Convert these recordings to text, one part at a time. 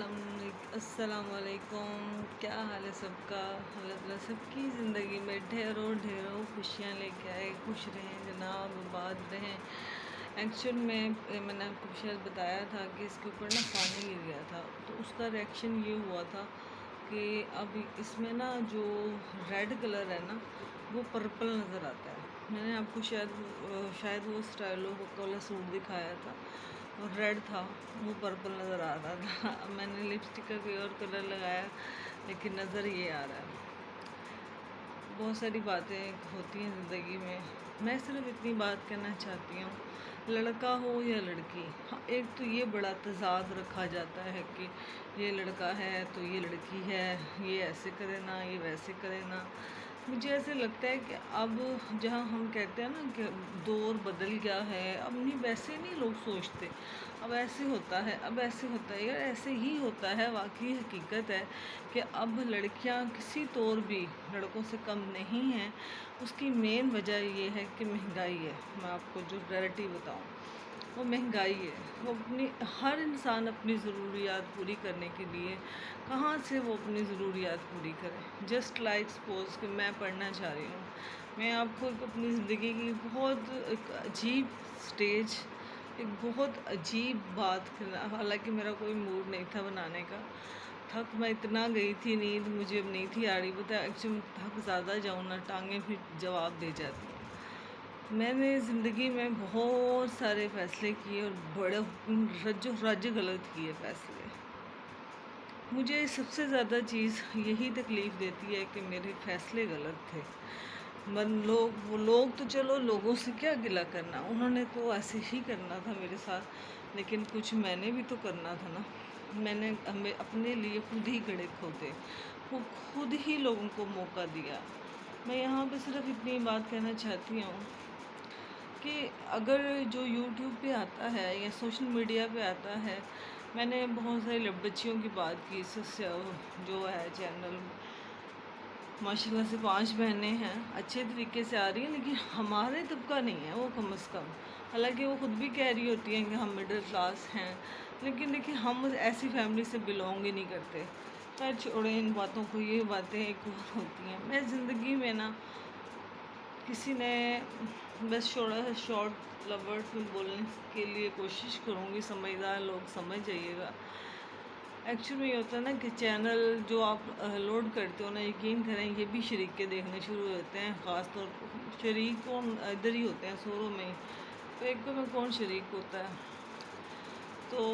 अस्सलाम वालेकुम। क्या हाल है सबका? अल्लाह ताला सबकी ज़िंदगी में ढेरों ढेरों खुशियाँ लेके आए, खुश रहें जनाब, आबाद रहें। एक्चुअल में मैंने आपको शायद बताया था कि इसके ऊपर ना पानी गिर गया था, तो उसका रिएक्शन ये हुआ था कि अब इसमें ना जो रेड कलर है ना वो पर्पल नज़र आता है। मैंने आपको शायद वो स्टाइलो वाला सूट दिखाया था और रेड था, वो पर्पल नज़र आ रहा था। अब मैंने लिपस्टिक का कोई और कलर लगाया, लेकिन नज़र ये आ रहा है। बहुत सारी बातें होती हैं ज़िंदगी में। मैं सिर्फ इतनी बात कहना चाहती हूँ, लड़का हो या लड़की, हाँ, एक तो ये बड़ा तज़ाद रखा जाता है कि ये लड़का है तो ये लड़की है, ये ऐसे करे ना, ये वैसे करे ना। मुझे ऐसे लगता है कि अब जहाँ हम कहते हैं ना कि दौर बदल गया है, अब नहीं, वैसे नहीं लोग सोचते। अब ऐसे होता है, अब ऐसे होता है, यार ऐसे ही होता है। वाकई हकीकत है कि अब लड़कियां किसी तौर भी लड़कों से कम नहीं हैं। उसकी मेन वजह ये है कि महंगाई है। मैं आपको जो रियलिटी बताऊं, वो महंगाई है। वो हर इंसान अपनी ज़रूरियात पूरी करने के लिए कहाँ से वो अपनी ज़रूरियात पूरी करे। जस्ट लाइक सपोज़ कि मैं पढ़ना चाह रही हूँ, मैं आपको अपनी ज़िंदगी की बहुत एक अजीब स्टेज, एक बहुत अजीब बात, हालांकि मेरा कोई मूड नहीं था बनाने का। थक मैं इतना गई थी, नींद मुझे अब नहीं थी आ रही। पता एक्चुअली थक ज़्यादा जाऊँ ना, टांगें फिर जवाब दे जाती हैं। मैंने ज़िंदगी में बहुत सारे फ़ैसले किए और बड़े रज्जो रज गलत किए फ़ैसले। मुझे सबसे ज़्यादा चीज़ यही तकलीफ़ देती है कि मेरे फ़ैसले गलत थे। वो लोग तो चलो, लोगों से क्या गिला करना, उन्होंने तो ऐसे ही करना था मेरे साथ, लेकिन कुछ मैंने भी तो करना था ना। मैंने हमें अपने लिए खुद ही गड़े खोदे, खुद ही लोगों को मौका दिया। मैं यहाँ पे सिर्फ इतनी बात कहना चाहती हूँ कि अगर जो यूट्यूब पे आता है या सोशल मीडिया पे आता है, मैंने बहुत सारी बच्चियों की बात की, जो है चैनल, माशाल्लाह से 5 बहनें हैं, अच्छे तरीके से आ रही हैं, लेकिन हमारे तबका नहीं है वो, कम से कम। हालांकि वो ख़ुद भी कह रही होती हैं कि हम मिडिल क्लास हैं, लेकिन देखिए हम ऐसी फैमिली से बिलोंग ही नहीं करते। खैर छोड़ें इन बातों को, ये बातें एक और होती हैं। मैं ज़िंदगी में ना, किसी ने बस थोड़ा सा शॉर्ट लवर्ड में बोलने के लिए कोशिश करूँगी, समझदार लोग समझ जाइएगा। एक्चुअली ये होता है ना कि चैनल जो आप लोड करते हो ना, यकीन करें ये भी शरीक के देखने शुरू हो जाते हैं। ख़ास तौर पर शरीक कौन, इधर ही होते हैं शोरों में, तो एक तो में कौन शरीक होता है। तो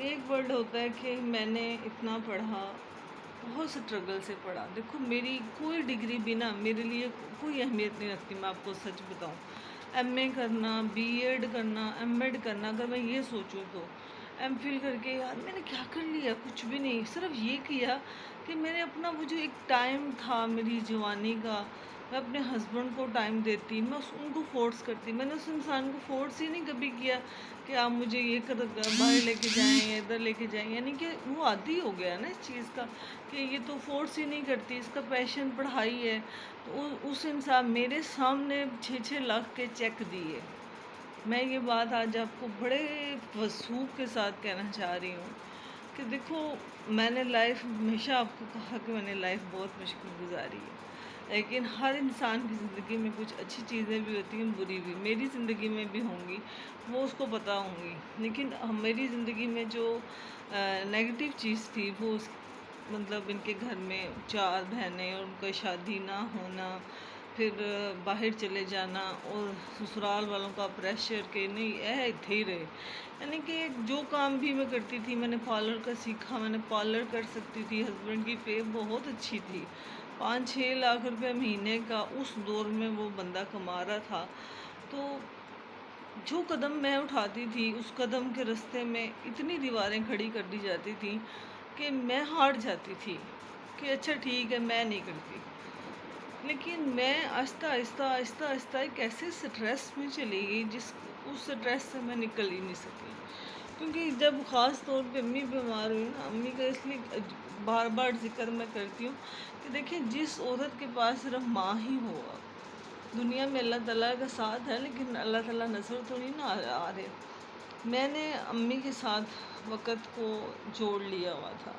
एक वर्ड होता है कि मैंने इतना पढ़ा, बहुत स्ट्रगल से पढ़ा। देखो मेरी कोई डिग्री भी ना मेरे लिए कोई अहमियत नहीं रखती, मैं आपको सच बताऊं। एमए करना, बीएड करना, एमएड करना, अगर मैं ये सोचूं तो एमफिल करके यार मैंने क्या कर लिया, कुछ भी नहीं। सिर्फ ये किया कि मैंने अपना वो जो एक टाइम था मेरी जवानी का, मैं अपने हस्बैंड को टाइम देती, मैं उनको फोर्स करती। मैंने उस इंसान को फोर्स ही नहीं कभी किया कि आप मुझे ये कर बाहर लेके जाएं या इधर लेके जाएं, यानी कि वो आदी हो गया ना इस चीज़ का कि ये तो फोर्स ही नहीं करती, इसका पैशन पढ़ाई है। तो उस इंसान मेरे सामने 6-6 लाख के चेक दिए। मैं ये बात आज आपको बड़े वसूख के साथ कहना चाह रही हूँ कि देखो, मैंने लाइफ हमेशा आपको कहा कि मैंने लाइफ बहुत मुश्किल गुजारी है, लेकिन हर इंसान की ज़िंदगी में कुछ अच्छी चीज़ें भी होती हैं, बुरी भी। मेरी ज़िंदगी में भी होंगी, वो उसको पता होंगी, लेकिन मेरी ज़िंदगी में जो नेगेटिव चीज़ थी वो मतलब इनके घर में 4 बहनें और उनका शादी ना होना, फिर बाहर चले जाना और ससुराल वालों का प्रेशर कि नहीं यह थे ही रहे। यानी कि जो काम भी मैं करती थी, मैंने पार्लर का सीखा, मैंने पार्लर कर सकती थी। हस्बैंड की पे बहुत अच्छी थी, 5-6 लाख रुपए महीने का उस दौर में वो बंदा कमा रहा था। तो जो कदम मैं उठाती थी, उस कदम के रास्ते में इतनी दीवारें खड़ी कर दी जाती थी कि मैं हार जाती थी कि अच्छा ठीक है, मैं नहीं करती। लेकिन मैं आहिस्ता आहिस्ता आहिस्ता आहिस्ता एक ऐसे स्ट्रेस में चली गई उस स्ट्रेस से मैं निकल ही नहीं सकी। क्योंकि जब ख़ास तौर पे अम्मी बीमार हुई ना, अम्मी का इसलिए बार बार जिक्र मैं करती हूँ कि देखिए, जिस औरत के पास सिर्फ माँ ही हो, दुनिया में अल्लाह ताला का साथ है, लेकिन अल्लाह ताला नज़र तो नहीं ना आ रहे। मैंने अम्मी के साथ वक़्त को जोड़ लिया हुआ था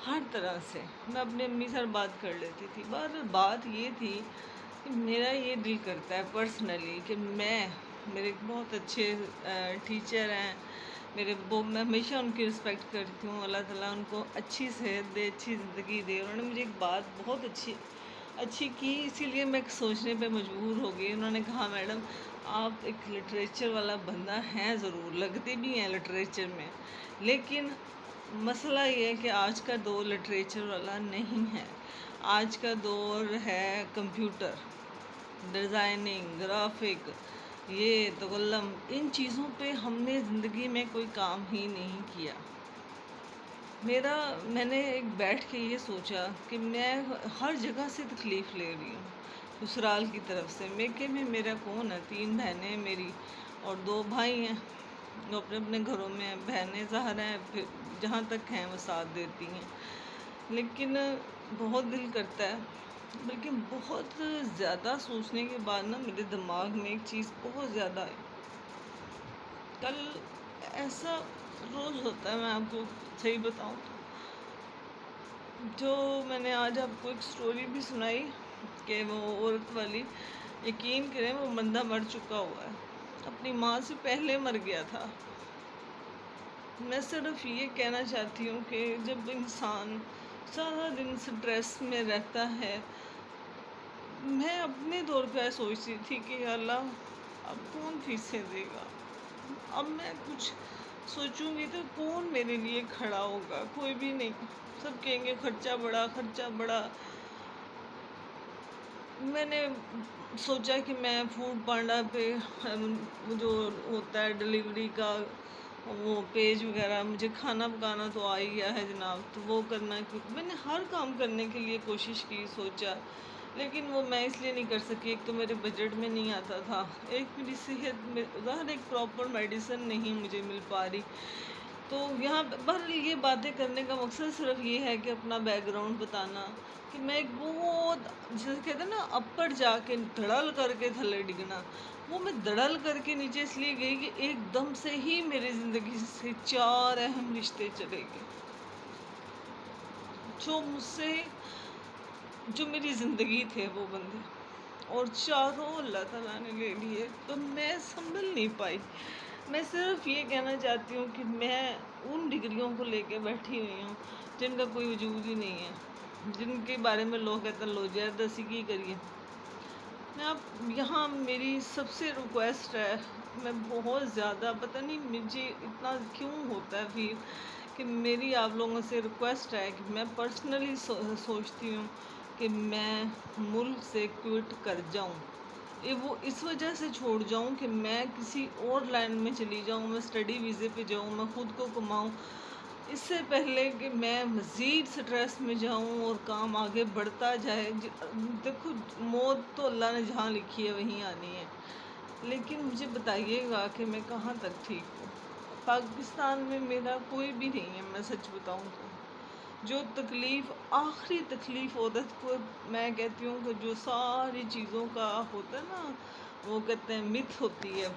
हर तरह से। मैं अपनी अम्मी से बात कर लेती थी, पर बात ये थी कि मेरा ये दिल करता है पर्सनली कि मेरे बहुत अच्छे टीचर हैं मेरे, वो मैं हमेशा उनकी रिस्पेक्ट करती हूँ। अल्लाह ताला उनको अच्छी सेहत दे, अच्छी ज़िंदगी दे। उन्होंने मुझे एक बात बहुत अच्छी अच्छी की, इसीलिए मैं सोचने पे मजबूर हो गई। उन्होंने कहा, मैडम आप एक लिटरेचर वाला बंदा हैं, ज़रूर लगते भी हैं लिटरेचर में, लेकिन मसला ये है कि आज का दौर लिटरेचर वाला नहीं है। आज का दौर है कंप्यूटर, डिज़ाइनिंग, ग्राफिक, ये तो कलम, इन चीज़ों पे हमने ज़िंदगी में कोई काम ही नहीं किया। मैंने एक बैठ के ये सोचा कि मैं हर जगह से तकलीफ़ ले रही हूँ, ससुराल की तरफ से। मेके में मेरा कौन है, 3 बहनें मेरी और 2 भाई हैं, वो अपने अपने घरों में हैं। बहनें ज़ाहिर हैं, फिर जहाँ तक हैं वो साथ देती हैं, लेकिन बहुत दिल करता है। बल्कि बहुत ज़्यादा सोचने के बाद ना मेरे दिमाग में एक चीज़ बहुत ज़्यादा आई। कल ऐसा रोज़ होता है, मैं आपको सही बताऊं तो, जो मैंने आज आपको एक स्टोरी भी सुनाई कि वो औरत वाली, यकीन करें वो बंदा मर चुका हुआ है, अपनी माँ से पहले मर गया था। मैं सिर्फ ये कहना चाहती हूँ कि जब इंसान सारा दिन स्ट्रेस में रहता है, मैं अपने तौर पे सोचती थी कि अल्लाह अब कौन फीसें देगा, अब मैं कुछ सोचूंगी तो कौन मेरे लिए खड़ा होगा, कोई भी नहीं। सब कहेंगे खर्चा बढ़ा, खर्चा बढ़ा। मैंने सोचा कि मैं फूड पांडा पे जो होता है डिलीवरी का वो पेज वगैरह, मुझे खाना पकाना तो आ ही गया है जनाब, तो वो करना, क्योंकि मैंने हर काम करने के लिए कोशिश की, सोचा, लेकिन वो मैं इसलिए नहीं कर सकी। एक तो मेरे बजट में नहीं आता था, एक मेरी सेहत में ज़ाहिर एक प्रॉपर मेडिसिन नहीं मुझे मिल पा रही। तो यहाँ पर ये बातें करने का मकसद सिर्फ ये है कि अपना बैकग्राउंड बताना कि मैं एक बहुत, जैसे कहते हैं ना, अपर जाके धड़ल करके थले डिगना, वो मैं धड़ल करके नीचे इसलिए गई कि एकदम से ही मेरी ज़िंदगी से 4 अहम रिश्ते चले गए, जो मुझसे, जो मेरी ज़िंदगी थे वो बंदे, और चारों अल्लाह ताला ने ले लिए। तो मैं संभल नहीं पाई। मैं सिर्फ ये कहना चाहती हूँ कि मैं उन डिग्रियों को लेके बैठी हुई हूँ जिनका कोई वजूद ही नहीं है, जिनके बारे में लोग कहते हैं लो जैदसी की करिए। मैं आप यहाँ मेरी सबसे रिक्वेस्ट है, मैं बहुत ज़्यादा, पता नहीं मुझे इतना क्यों होता है फिर, कि मेरी आप लोगों से रिक्वेस्ट है कि मैं पर्सनली सोचती हूँ कि मैं मुल्क से क्विट कर जाऊँ। ये वो इस वजह से छोड़ जाऊँ कि मैं किसी और लाइन में चली जाऊँ, मैं स्टडी वीज़े पे जाऊँ, मैं ख़ुद को कमाऊँ, इससे पहले कि मैं मज़ीद स्ट्रेस में जाऊँ और काम आगे बढ़ता जाए। देखो, मौत तो अल्लाह ने जहाँ लिखी है वहीं आनी है, लेकिन मुझे बताइएगा कि मैं कहाँ तक ठीक हूँ। पाकिस्तान में मेरा कोई भी नहीं है, मैं सच बताऊँ तो। जो तकलीफ़, आखिरी तकलीफ़ औरत को, मैं कहती हूँ कि जो सारी चीज़ों का होता है ना, वो कहते हैं मिथ होती है,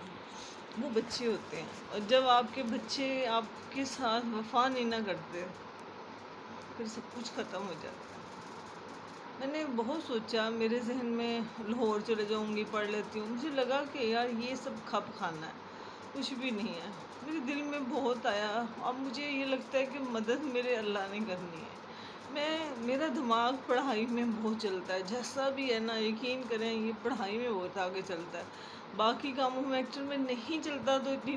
वो बच्चे होते हैं। और जब आपके बच्चे आपके साथ वफा नहीं ना करते, फिर सब कुछ ख़त्म हो जाता है। मैंने बहुत सोचा, मेरे जहन में लाहौर चले जाऊंगी, पढ़ लेती हूँ, मुझे लगा कि यार ये सब खप खाना है, कुछ भी नहीं है। मेरे दिल में बहुत आया, अब मुझे ये लगता है कि मदद मेरे अल्लाह ने करनी है। मेरा दिमाग पढ़ाई में बहुत चलता है, जैसा भी है ना, यकीन करें ये पढ़ाई में बहुत आगे चलता है, बाकी कामों में एक्चुअल में नहीं चलता। तो इतनी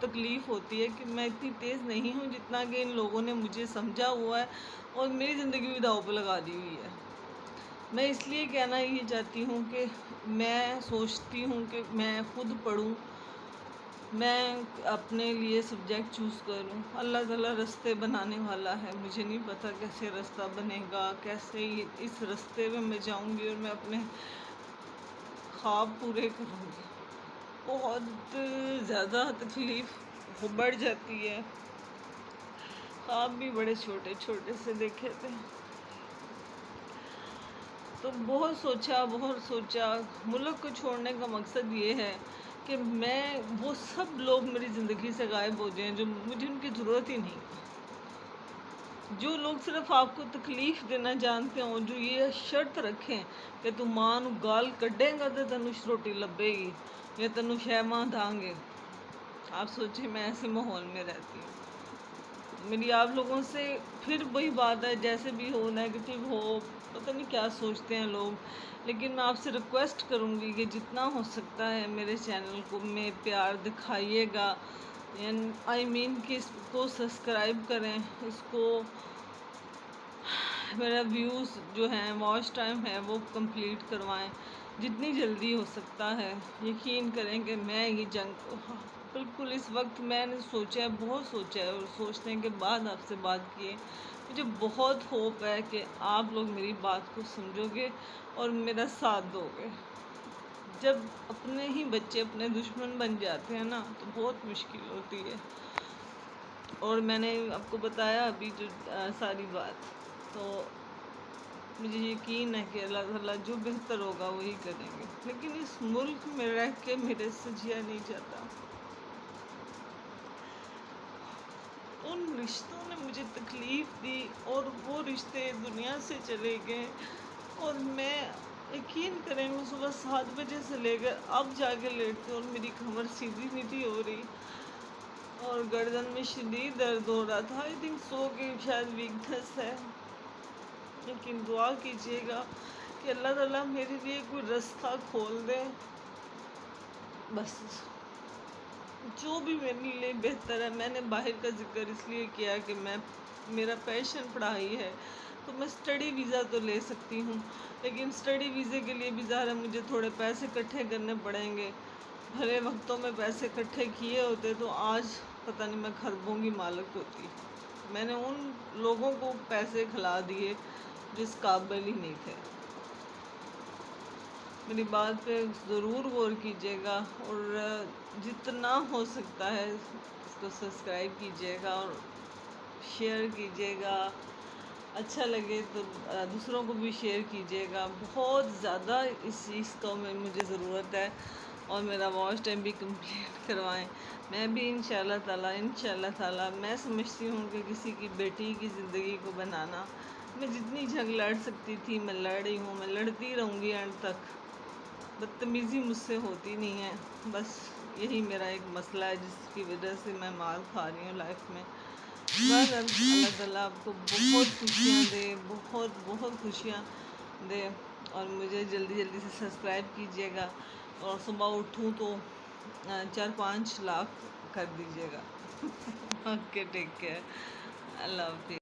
तकलीफ़ होती है कि मैं इतनी तेज़ नहीं हूँ जितना कि इन लोगों ने मुझे समझा हुआ है और मेरी ज़िंदगी भी दाव पे लगा दी हुई है। मैं इसलिए कहना ये चाहती हूँ कि मैं सोचती हूँ कि मैं ख़ुद पढ़ूँ, मैं अपने लिए सब्जेक्ट चूज़ करूँ। अल्लाह ताला रास्ते बनाने वाला है, मुझे नहीं पता कैसे रास्ता बनेगा, कैसे इस रास्ते में मैं जाऊँगी और मैं अपने ख्वाब पूरे करूँगी। बहुत ज़्यादा तकलीफ़ बढ़ जाती है, ख्वाब भी बड़े छोटे छोटे से देखे थे। तो बहुत सोचा, मुल्क को छोड़ने का मकसद ये है कि मैं वो सब लोग मेरी ज़िंदगी से गायब हो जाएं जो मुझे उनकी ज़रूरत ही नहीं। जो लोग सिर्फ आपको तकलीफ़ देना जानते हो, जो ये शर्त रखें कि तू मां नू गाल कड्डेगा तो तेनू रोटी लभेगी या तेनू शह मां दांगे। आप सोचिए मैं ऐसे माहौल में रहती हूँ। मेरी आप लोगों से फिर वही बात है, जैसे भी हो, नेगेटिव हो, पता नहीं क्या सोचते हैं लोग, लेकिन मैं आपसे रिक्वेस्ट करूँगी कि जितना हो सकता है मेरे चैनल को में प्यार दिखाइएगा। आई मीन कि इसको सब्सक्राइब करें, इसको मेरा व्यूज़ जो हैं, वॉच टाइम है, वो कंप्लीट करवाएं जितनी जल्दी हो सकता है। यकीन करें कि मैं ये जंग बिल्कुल इस वक्त मैंने सोचा है, बहुत सोचा है, और सोचने के बाद आपसे बात की है। मुझे बहुत होप है कि आप लोग मेरी बात को समझोगे और मेरा साथ दोगे। जब अपने ही बच्चे अपने दुश्मन बन जाते हैं ना, तो बहुत मुश्किल होती है। और मैंने आपको बताया अभी जो सारी बात, तो मुझे यकीन है कि अल्लाह ताला जो बेहतर होगा वही करेंगे। लेकिन इस मुल्क में रह के मेरे से जिया नहीं जाता। उन रिश्तों ने मुझे तकलीफ़ दी और वो रिश्ते दुनिया से चले गए, और मैं यकीन करें मैं सुबह 7 बजे से लेकर अब जाके लेटती हूँ और मेरी कमर सीधी नहीं थी हो रही और गर्दन में शदीद दर्द हो रहा था। आई थिंक सो कि शायद वीकनेस है। लेकिन दुआ कीजिएगा कि अल्लाह ताला मेरे लिए कोई रास्ता खोल दे। बस जो भी मेरे लिए बेहतर है। मैंने बाहर का जिक्र इसलिए किया कि मेरा पैशन पढ़ाई है, तो मैं स्टडी वीज़ा तो ले सकती हूँ, लेकिन स्टडी वीज़े के लिए भी ज़रा मुझे थोड़े पैसे इकट्ठे करने पड़ेंगे। भले वक्तों में पैसे इकट्ठे किए होते तो आज पता नहीं मैं खरबों की मालिक होती। मैंने उन लोगों को पैसे खिला दिए जिस काबिल ही नहीं थे। मेरी बात पे ज़रूर गौर कीजिएगा और जितना हो सकता है इसको सब्सक्राइब कीजिएगा और शेयर कीजिएगा। अच्छा लगे तो दूसरों को भी शेयर कीजिएगा। बहुत ज़्यादा इस चीज़ को में मुझे ज़रूरत है, और मेरा वॉच टाइम भी कंप्लीट करवाएं। मैं भी इंशाल्लाह ताला मैं समझती हूँ कि किसी की बेटी की ज़िंदगी को बनाना, मैं जितनी जंग लड़ सकती थी मैं लड़ रही हूँ, मैं लड़ती रहूँगी एंड तक। बदतमीज़ी मुझसे होती नहीं है, बस यही मेरा एक मसला है जिसकी वजह से मैं मार खा रही हूँ लाइफ में। बस अल्लाह ताला आपको बहुत खुशियाँ दे, बहुत बहुत खुशियाँ दे, और मुझे जल्दी जल्दी से सब्सक्राइब कीजिएगा, और सुबह उठूँ तो 4-5 लाख कर दीजिएगा। ओके, टेक केयर, अल्लाह हाफिज़।